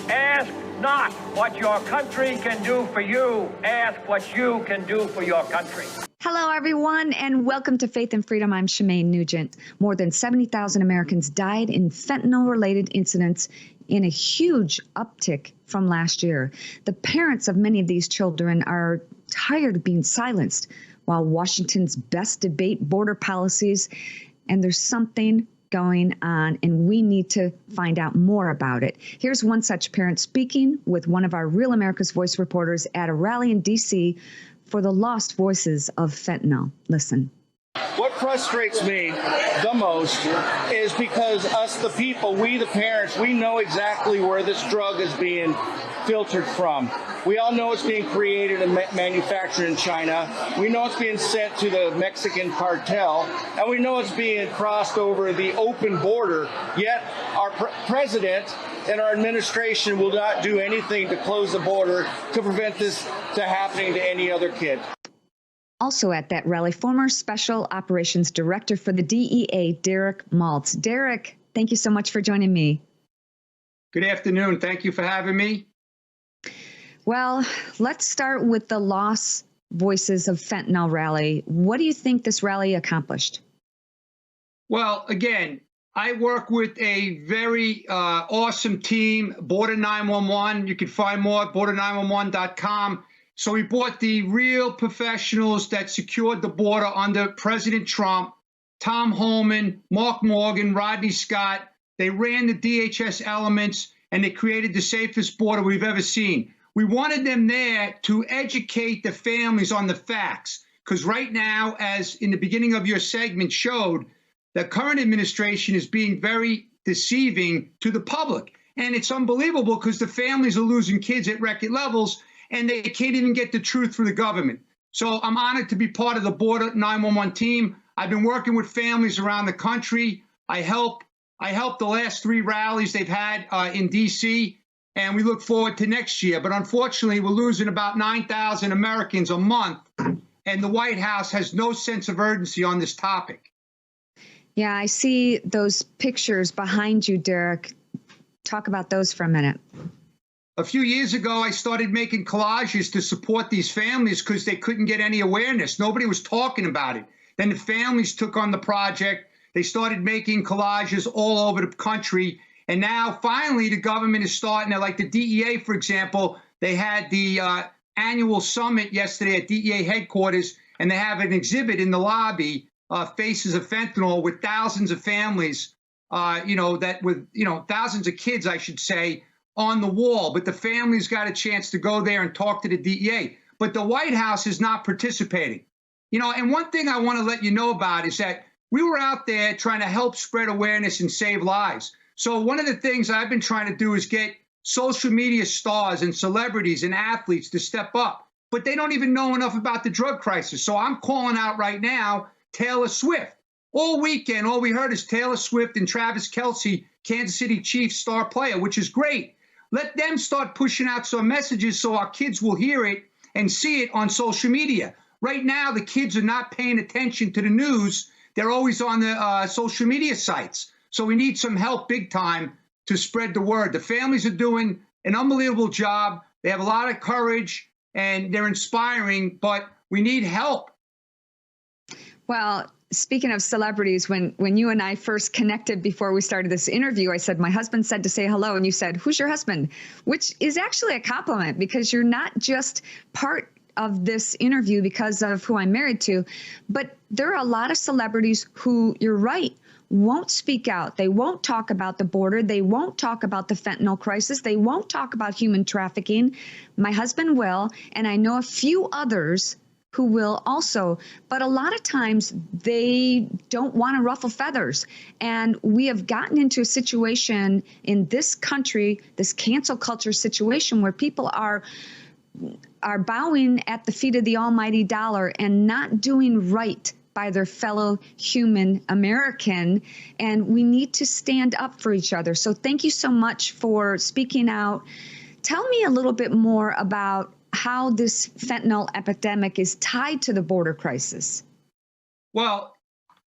Ask not what your country can do for you. Ask what you can do for your country. Hello, everyone, and welcome to Faith and Freedom. I'm Shemane Nugent. More than 70,000 Americans died in fentanyl-related incidents, in a huge uptick from last year. The parents of many of these children are tired of being silenced while Washington's best debate border policies, and there's something going on, and we need to find out more about it. Here's one such parent speaking with one of our Real America's Voice reporters at a rally in D.C. for the Lost Voices of Fentanyl. Listen. What frustrates me the most is because us, the people, we, the parents, we know exactly where this drug is being filtered from. We all know it's being created and manufactured in China. We know it's being sent to the Mexican cartel, and we know it's being crossed over the open border. Yet our president and our administration will not do anything to close the border to prevent this to happening to any other kid. Also at that rally, former Special Operations Director for the DEA, Derek Maltz. Derek, thank you so much for joining me. Good afternoon. Thank you for having me. Well, let's start with the Lost Voices of Fentanyl rally. What do you think this rally accomplished? Well, again, I work with a very awesome team, Border 911. You can find more at border911.com. So we brought the real professionals that secured the border under President Trump, Tom Holman, Mark Morgan, Rodney Scott. They ran the DHS elements, and they created the safest border we've ever seen. We wanted them there to educate the families on the facts, because right now, as in the beginning of your segment showed, the current administration is being very deceiving to the public. And it's unbelievable because the families are losing kids at record levels, and they can't even get the truth from the government. So I'm honored to be part of the Border 911 team. I've been working with families around the country. I helped the last 3 rallies they've had in D.C., and we look forward to next year. But unfortunately, we're losing about 9,000 Americans a month, and the White House has no sense of urgency on this topic. Yeah, I see those pictures behind you, Derek. Talk about those for a minute. A few years ago, I started making collages to support these families because they couldn't get any awareness. Nobody was talking about it. Then the families took on the project. They started making collages all over the country. And now, finally, the government is starting to, like the DEA, for example, they had the annual summit yesterday at DEA headquarters, and they have an exhibit in the lobby, Faces of Fentanyl, with thousands of families, thousands of kids, I should say, on the wall. But the families got a chance to go there and talk to the DEA. But the White House is not participating. And one thing I want to let you know about is that we were out there trying to help spread awareness and save lives. So one of the things I've been trying to do is get social media stars and celebrities and athletes to step up. But they don't even know enough about the drug crisis. So I'm calling out right now Taylor Swift. All weekend, all we heard is Taylor Swift and Travis Kelce, Kansas City Chiefs star player, which is great. Let them start pushing out some messages so our kids will hear it and see it on social media. Right now, the kids are not paying attention to the news. They're always on the social media sites. So we need some help big time to spread the word. The families are doing an unbelievable job. They have a lot of courage, and they're inspiring, but we need help. Well, speaking of celebrities, when you and I first connected before we started this interview, I said, my husband said to say hello, and you said, who's your husband? Which is actually a compliment, because you're not just part of this interview because of who I'm married to, but there are a lot of celebrities who, you're right, won't speak out. They won't talk about the border. They won't talk about the fentanyl crisis. They won't talk about human trafficking. My husband will, and I know a few others who will also, but a lot of times they don't want to ruffle feathers. And we have gotten into a situation in this country, this cancel culture situation, where people are bowing at the feet of the almighty dollar and not doing right by their fellow human American. And we need to stand up for each other. So thank you so much for speaking out. Tell me a little bit more about how this fentanyl epidemic is tied to the border crisis. Well,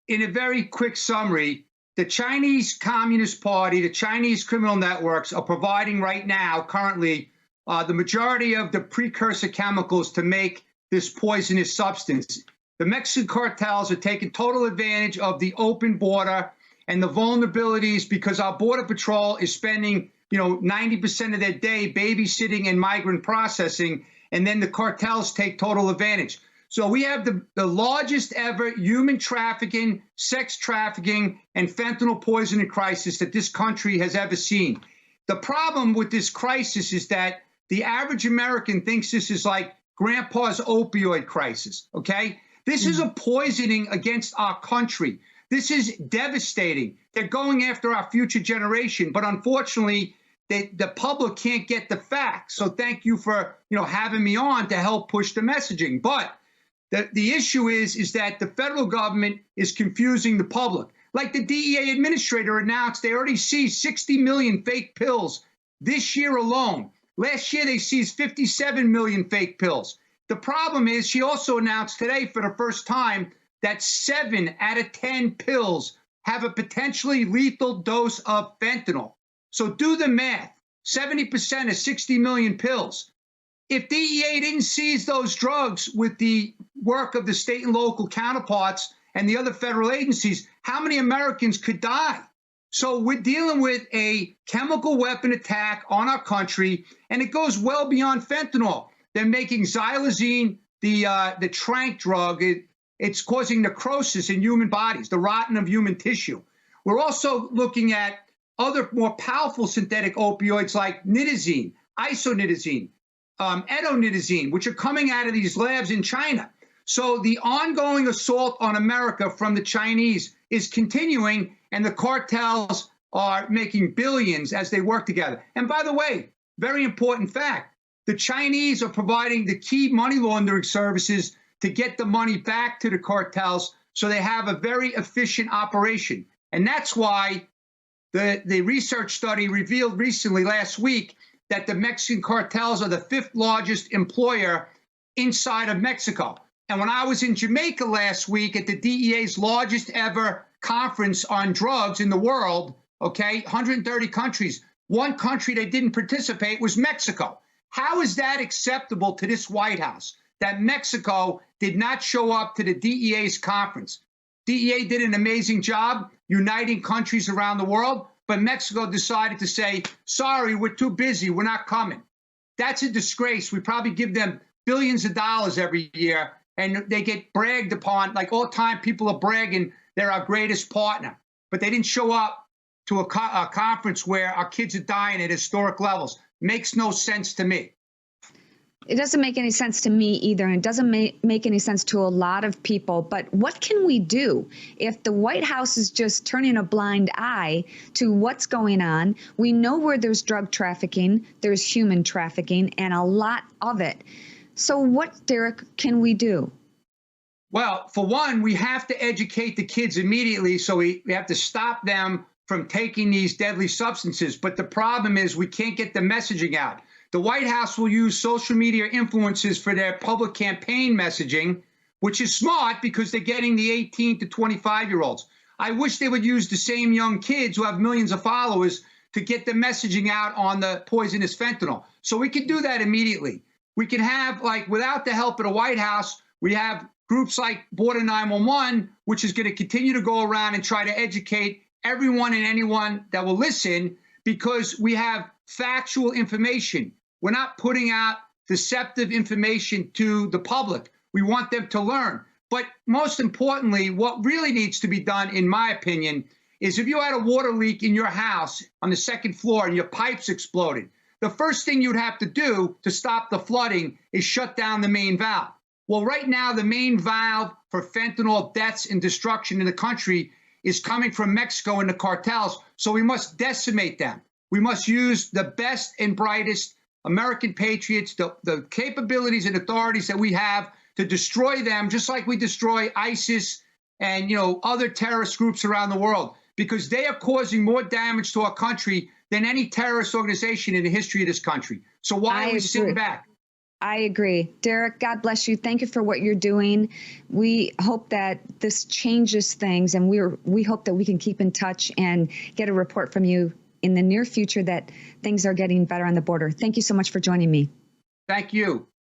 in a very quick summary, the Chinese Communist Party, the Chinese criminal networks are providing right now, currently, the majority of the precursor chemicals to make this poisonous substance. The Mexican cartels are taking total advantage of the open border and the vulnerabilities because our Border Patrol is spending, 90% of their day babysitting and migrant processing, and then the cartels take total advantage. So we have the largest ever human trafficking, sex trafficking, and fentanyl poisoning crisis that this country has ever seen. The problem with this crisis is that the average American thinks this is like grandpa's opioid crisis, okay? This is a poisoning against our country. This is devastating. They're going after our future generation, but unfortunately, the public can't get the facts. So thank you for having me on to help push the messaging. But the issue is that the federal government is confusing the public. Like the DEA administrator announced, they already seized 60 million fake pills this year alone. Last year, they seized 57 million fake pills. The problem is she also announced today for the first time that 7 out of 10 pills have a potentially lethal dose of fentanyl. So do the math, 70% of 60 million pills. If DEA didn't seize those drugs with the work of the state and local counterparts and the other federal agencies, how many Americans could die? So we're dealing with a chemical weapon attack on our country, and it goes well beyond fentanyl. They're making xylazine, the trank drug. It's causing necrosis in human bodies, the rotting of human tissue. We're also looking at other more powerful synthetic opioids like nitazene, isonitazene, etonitazene, which are coming out of these labs in China. So the ongoing assault on America from the Chinese is continuing, and the cartels are making billions as they work together. And by the way, very important fact, the Chinese are providing the key money laundering services to get the money back to the cartels, so they have a very efficient operation. And that's why the research study revealed recently last week that the Mexican cartels are the 5th largest employer inside of Mexico. And when I was in Jamaica last week at the DEA's largest ever conference on drugs in the world, 130 countries, one country that didn't participate was Mexico. How is that acceptable to this White House, that Mexico did not show up to the DEA's conference? DEA did an amazing job uniting countries around the world, but Mexico decided to say, sorry, we're too busy, we're not coming. That's a disgrace. We probably give them billions of dollars every year, and they get bragged upon, like all time people are bragging they're our greatest partner, but they didn't show up to a conference where our kids are dying at historic levels. Makes no sense to me. It doesn't make any sense to me either, and it doesn't make any sense to a lot of people. But what can we do if the White House is just turning a blind eye to what's going on? We know where there's drug trafficking, there's human trafficking, and a lot of it. So what, Derek, can we do? Well, for one, we have to educate the kids immediately, so we have to stop them from taking these deadly substances. But the problem is we can't get the messaging out. The White House will use social media influencers for their public campaign messaging, which is smart because they're getting the 18 to 25-year-olds. I wish they would use the same young kids who have millions of followers to get the messaging out on the poisonous fentanyl. So we can do that immediately. We can have, without the help of the White House, we have groups like Border 911, which is going to continue to go around and try to educate everyone and anyone that will listen, because we have factual information. We're not putting out deceptive information to the public. We want them to learn. But most importantly, what really needs to be done, in my opinion, is if you had a water leak in your house on the second floor and your pipes exploded, the first thing you'd have to do to stop the flooding is shut down the main valve. Well, right now, the main valve for fentanyl deaths and destruction in the country is coming from Mexico and the cartels, so we must decimate them. We must use the best and brightest American patriots, the capabilities and authorities that we have to destroy them, just like we destroy ISIS and other terrorist groups around the world, because they are causing more damage to our country than any terrorist organization in the history of this country. So why are we sitting back? I agree. Derek, God bless you. Thank you for what you're doing. We hope that this changes things, and we hope that we can keep in touch and get a report from you in the near future that things are getting better on the border. Thank you so much for joining me. Thank you.